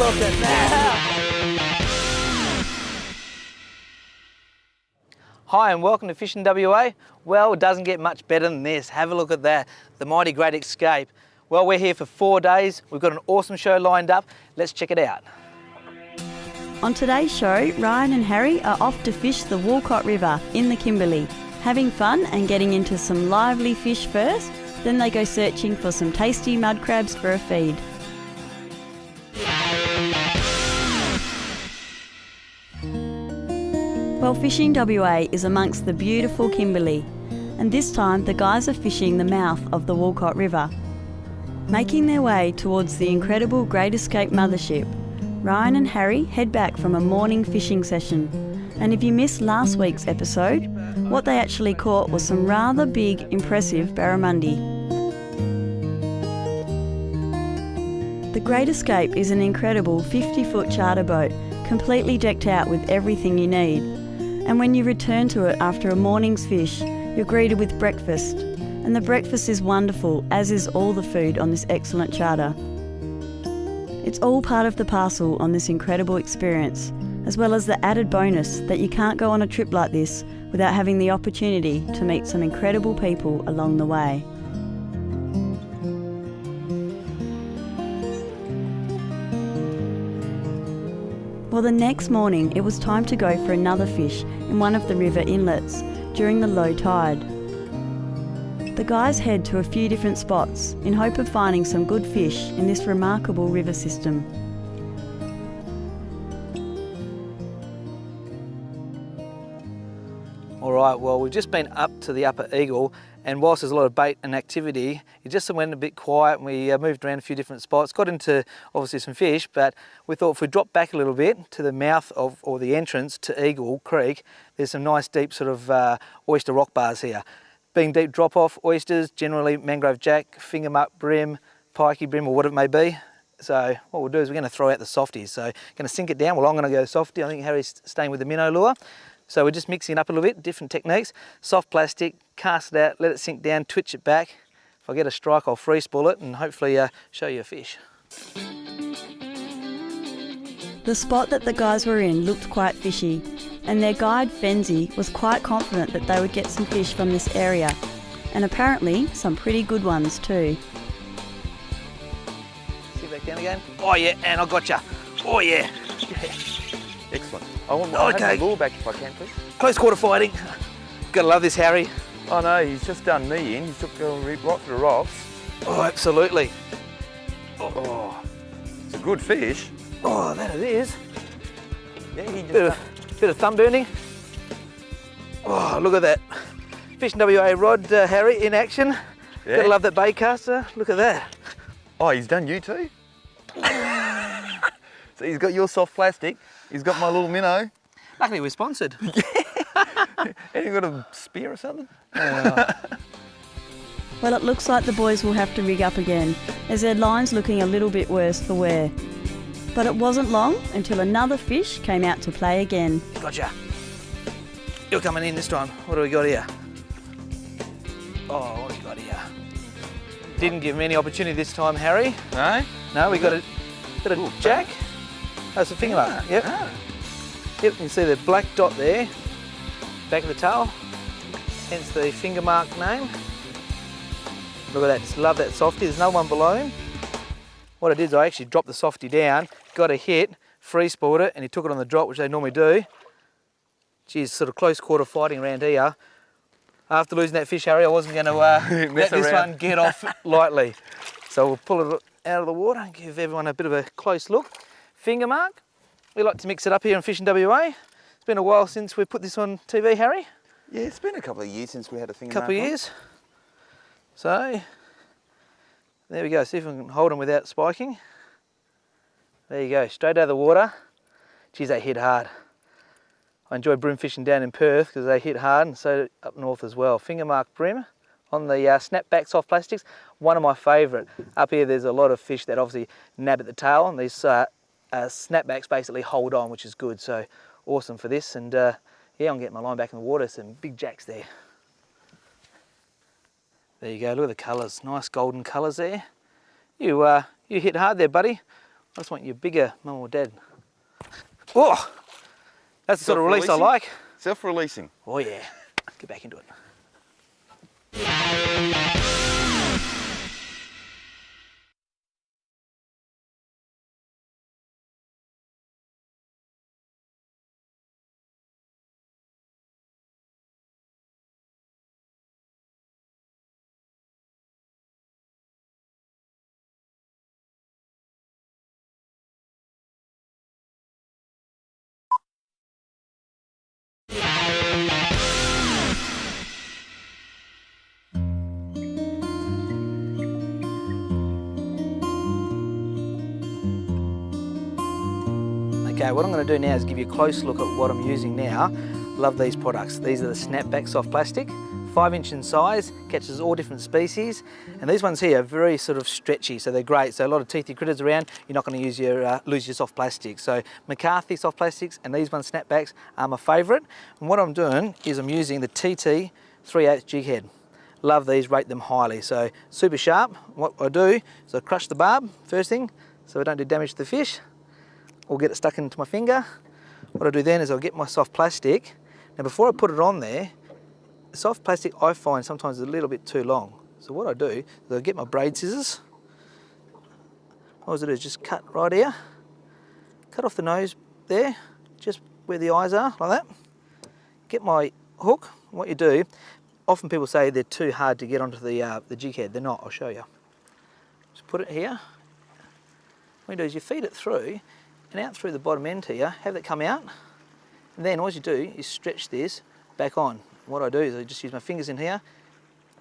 Look at that. Hi and welcome to Fishing WA. Well, it doesn't get much better than this. Have a look at that, the mighty great escape. Well, we're here for 4 days. We've got an awesome show lined up. Let's check it out. On today's show, Ryan and Harry are off to fish the Walcott River in the Kimberley, having fun and getting into some lively fish first, then they go searching for some tasty mud crabs for a feed. Well, Fishing WA is amongst the beautiful Kimberley, and this time the guys are fishing the mouth of the Walcott River. Making their way towards the incredible Great Escape mothership, Ryan and Harry head back from a morning fishing session, and if you missed last week's episode, what they actually caught was some rather big, impressive barramundi. The Great Escape is an incredible 50-foot charter boat, completely decked out with everything you need. And when you return to it after a morning's fish, you're greeted with breakfast. And the breakfast is wonderful, as is all the food on this excellent charter. It's all part of the parcel on this incredible experience, as well as the added bonus that you can't go on a trip like this without having the opportunity to meet some incredible people along the way. Well, the next morning it was time to go for another fish in one of the river inlets during the low tide. The guys head to a few different spots in hope of finding some good fish in this remarkable river system. Alright, well we've just been up to the Upper Eagle, and whilst there's a lot of bait and activity, it just went a bit quiet and we moved around a few different spots, got into obviously some fish, but we thought if we drop back a little bit to the mouth of, or the entrance to Eagle Creek, there's some nice deep sort of oyster rock bars here. Being deep drop-off oysters, generally mangrove jack, finger muck brim, pikey brim, or what it may be. So what we'll do is we're going to throw out the softies. So going to sink it down. Well, I'm going to go softy. I think Harry's staying with the minnow lure. So we're just mixing it up a little bit, different techniques. Soft plastic, cast it out, let it sink down, twitch it back. If I get a strike, I'll free spool it and hopefully show you a fish. The spot that the guys were in looked quite fishy, and their guide Fenzi was quite confident that they would get some fish from this area, and apparently some pretty good ones too. See back down again? Oh yeah, and I got you. Oh yeah. Excellent. I want the lure back if I can, please. Close quarter fighting. Gotta love this, Harry. Oh no, he's just done me in. He's took right for the rocks. Oh, absolutely. Oh, it's a good fish. Oh, that it is. Yeah, he just Bit of thumb burning. Oh, look at that. Fishing WA rod, Harry, in action. Yeah. Gotta love that bait caster. Look at that. Oh, he's done you too? So he's got your soft plastic, he's got my little minnow. Luckily we're sponsored. And you got a spear or something? Well, it looks like the boys will have to rig up again, as their line's looking a little bit worse for wear. But it wasn't long until another fish came out to play again. Gotcha. You're coming in this time. What do we got here? Oh, what do we got here? Didn't give me any opportunity this time, Harry. No? No, we got a jack. That's a finger mark. Yep. Yep, you can see the black dot there, back of the tail, hence the finger mark name. Look at that, just love that softy. There's no one below him. What I did is I actually dropped the softy down, got a hit, free spooled it, and he took it on the drop, which they normally do. Geez, sort of close quarter fighting around here. After losing that fish, Harry, I wasn't going to let this one get off lightly. So we'll pull it out of the water and give everyone a bit of a close look. Finger mark. We like to mix it up here in Fishing WA. It's been a while since we put this on TV, Harry. Yeah, it's been a couple of years since we had a finger mark. Couple of years. So, there we go. See if we can hold them without spiking. There you go, straight out of the water. Geez, they hit hard. I enjoy brim fishing down in Perth because they hit hard, and so up north as well. Finger mark brim on the snapback soft plastics, one of my favourite. Up here there's a lot of fish that obviously nab at the tail, and these snapbacks basically hold on, which is good. So awesome for this, and yeah, I'm getting my line back in the water. Some big jacks there. There you go, look at the colours, nice golden colours there. You hit hard there, buddy. I just want you bigger, mum or dad. Oh, that's the sort of release I like. Self-releasing. Oh yeah, get back into it. Okay, what I'm going to do now is give you a close look at what I'm using now. Love these products. These are the snapback soft plastic, 5-inch in size, catches all different species. And these ones here are very sort of stretchy, so they're great. So a lot of teethy critters around, you're not going to use your, lose your soft plastic. So McCarthy soft plastics and these ones snapbacks are my favourite. And what I'm doing is I'm using the TT 3/8 jig head. Love these, rate them highly. So super sharp. What I do is I crush the barb first thing, so I don't do damage to the fish, or get it stuck into my finger. What I do then is I'll get my soft plastic. Now before I put it on there, the soft plastic I find sometimes is a little bit too long. So what I do is I get my braid scissors. All I do is just cut right here. Cut off the nose there, just where the eyes are, like that. Get my hook. What you do, often people say they're too hard to get onto the jig head. They're not, I'll show you. Just put it here. What you do is you feed it through, and out through the bottom end here, have that come out, and then all you do is stretch this back on. What I do is I just use my fingers in here,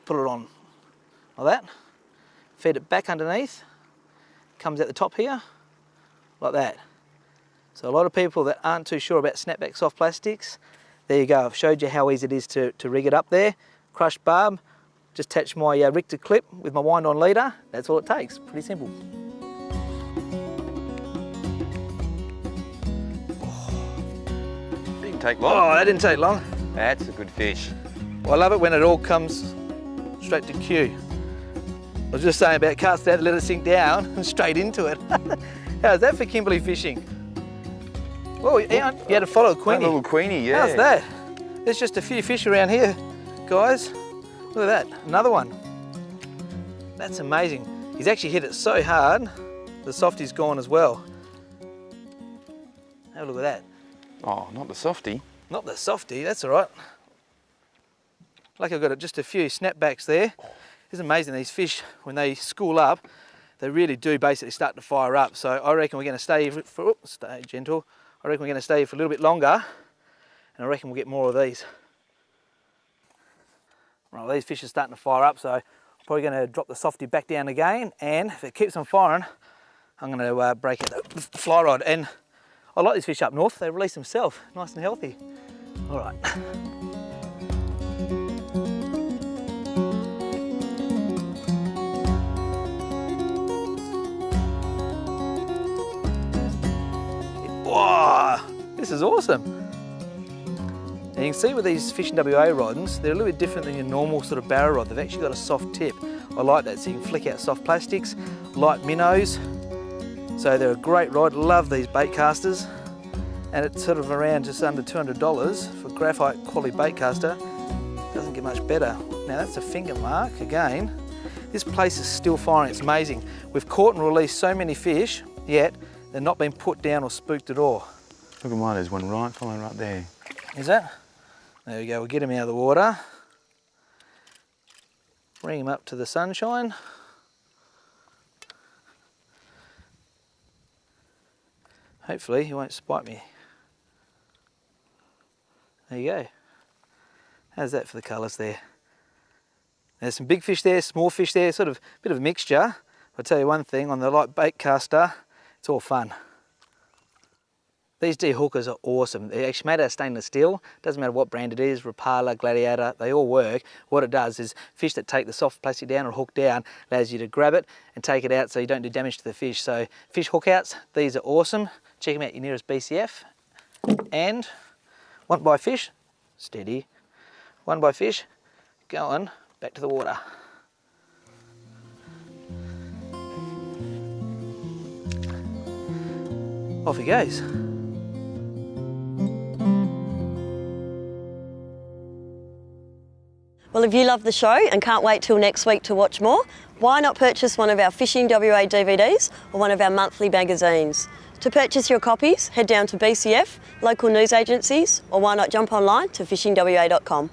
put it on like that, feed it back underneath, comes out the top here, like that. So a lot of people that aren't too sure about snapback soft plastics, there you go, I've showed you how easy it is to rig it up there. Crushed barb, just attach my Richter clip with my wind-on leader, that's all it takes, pretty simple. Take long. Oh, that didn't take long. That's a good fish. Well, I love it when it all comes straight to cue. I was just saying about cast out, let it sink down and straight into it. How's that for Kimberley fishing? Well, you had to follow Queenie. That little Queenie, yeah. How's that? There's just a few fish around here, guys. Look at that, another one. That's amazing. He's actually hit it so hard, the softy's gone as well. Have a look at that. Oh, not the softy. Not the softy, that's all right. Like I've got just a few snapbacks there. It's amazing, these fish, when they school up, they really do basically start to fire up. So I reckon we're going to stay for, oops, stay gentle. I reckon we're going to stay for a little bit longer, and I reckon we'll get more of these. Right, well, these fish are starting to fire up, so I'm probably going to drop the softy back down again, and if it keeps on firing, I'm going to break out the fly rod. And I like these fish up north, they release themselves, nice and healthy. All right. Wow, this is awesome. And you can see with these Fishing WA rods, they're a little bit different than your normal sort of barrow rod. They've actually got a soft tip. I like that, so you can flick out soft plastics, light minnows. So they're a great rod, love these bait casters. And it's sort of around just under $200 for graphite quality bait caster. Doesn't get much better. Now that's a finger mark again. This place is still firing, it's amazing. We've caught and released so many fish, yet they're not been put down or spooked at all. Look at mine, there's one right following right there. Is that? There we go, we'll get him out of the water. Bring him up to the sunshine. Hopefully he won't spite me. There you go. How's that for the colours there? There's some big fish there, small fish there, sort of a bit of a mixture. I'll tell you one thing, on the light bait caster, it's all fun. These dehookers are awesome. They're actually made out of stainless steel. Doesn't matter what brand it is, Rapala, Gladiator, they all work. What it does is fish that take the soft plastic down or hook down allows you to grab it and take it out so you don't do damage to the fish. So fish hook outs, these are awesome. Check them out at your nearest BCF. And one by fish, steady. One by fish, going back to the water. Off he goes. Well, if you love the show and can't wait till next week to watch more, why not purchase one of our Fishing WA DVDs or one of our monthly magazines? To purchase your copies, head down to BCF, local news agencies, or why not jump online to fishingwa.com.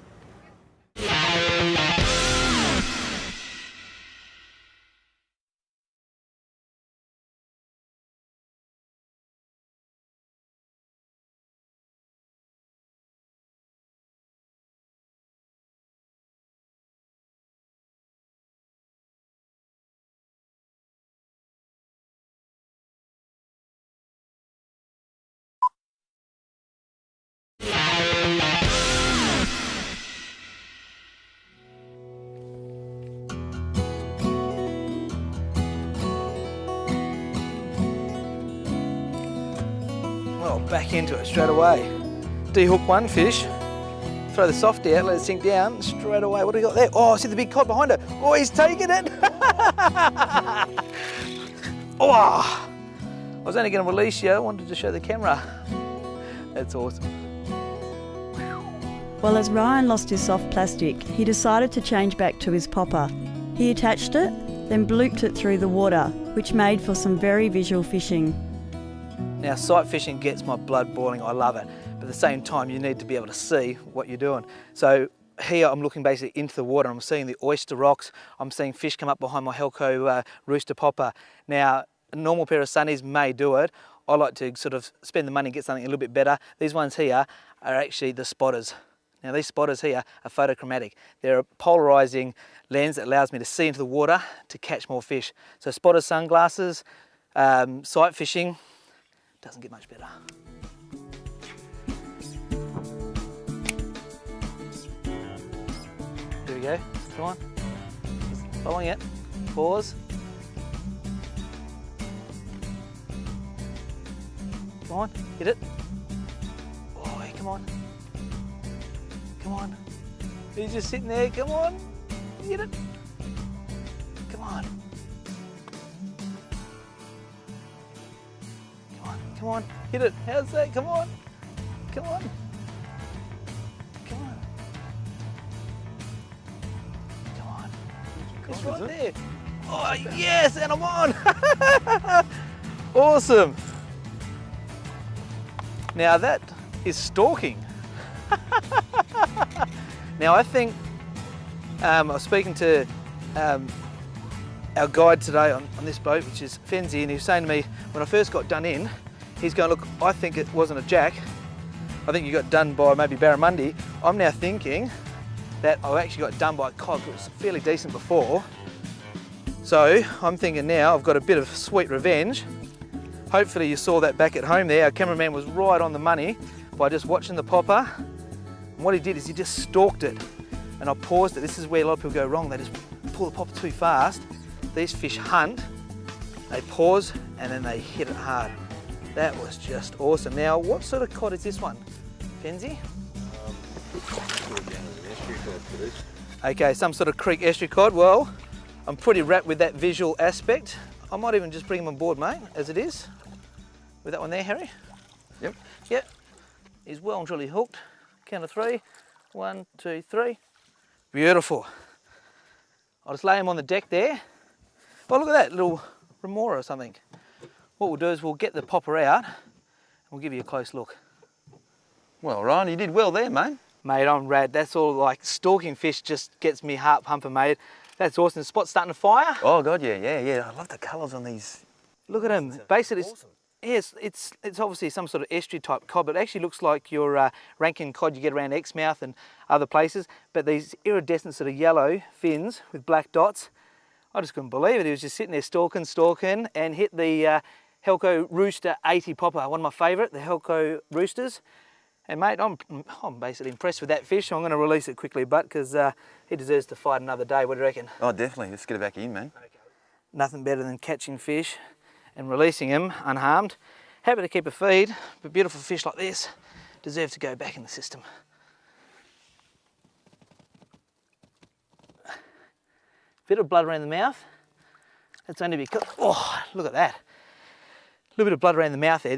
Well, back into it straight away. De-hook one fish, throw the softy out, let it sink down, straight away. What do we got there? Oh, see the big cod behind it. Oh, he's taking it. Oh, I was only going to release you. I wanted to show the camera. That's awesome. Well, as Ryan lost his soft plastic, he decided to change back to his popper. He attached it, then blooped it through the water, which made for some very visual fishing. Now, sight fishing gets my blood boiling. I love it. But at the same time, you need to be able to see what you're doing. So here I'm looking basically into the water. I'm seeing the oyster rocks. I'm seeing fish come up behind my Helco rooster popper. Now, a normal pair of sunnies may do it. I like to sort of spend the money and get something a little bit better. These ones here are actually the spotters. Now, these spotters here are photochromatic. They're a polarizing lens that allows me to see into the water to catch more fish. So spotter sunglasses, sight fishing, doesn't get much better. Here we go, come on. Just following it, pause. Come on, hit it. Oh, hey, come on. Come on. He's just sitting there, come on. Hit it. Come on. Come on, hit it. How's that? Come on. Come on. Come on. Come on. It's right there. Oh, yes, and I'm on. Awesome. Now that is stalking. Now I think, I was speaking to our guide today on this boat, which is Fenzi, and he was saying to me, when I first got done in, he's going, look, I think it wasn't a jack. I think you got done by maybe barramundi. I'm now thinking that I actually got done by a cod. It was fairly decent before. So I'm thinking now I've got a bit of sweet revenge. Hopefully you saw that back at home there. Our cameraman was right on the money by just watching the popper. And what he did is he just stalked it. And I paused it. This is where a lot of people go wrong. They just pull the popper too fast. These fish hunt, they pause, and then they hit it hard. That was just awesome. Now, what sort of cod is this one, Fenzi? Okay, some sort of creek estuary cod. Well, I'm pretty wrapped with that visual aspect. I might even just bring him on board, mate, as it is. With that one there, Harry? Yep. Yep. He's well and truly hooked. Count of three. 1, 2, 3. Beautiful. I'll just lay him on the deck there. Oh, look at that little remora or something. What we'll do is we'll get the popper out and we'll give you a close look. Well, Ryan, you did well there, mate. Mate, I'm rad. That's all, like, stalking fish just gets me heart pumping, mate. That's awesome. The spot's starting to fire. Oh, God, yeah. I love the colours on these. Look at him. Basically, awesome. Yes, it's obviously some sort of estuary type cod, but it actually looks like your Rankin cod you get around Exmouth and other places. But these iridescent sort of yellow fins with black dots, I just couldn't believe it. He was just sitting there stalking, and hit the Helco Rooster 80 popper, one of my favourite, the Helco Roosters. And mate, I'm basically impressed with that fish. I'm going to release it quickly, but because he deserves to fight another day. What do you reckon? Oh, definitely. Let's get it back in, man. Okay. Nothing better than catching fish and releasing him unharmed. Happy to keep a feed, but beautiful fish like this deserve to go back in the system. Bit of blood around the mouth. That's only because, oh, look at that. A little bit of blood around the mouth there.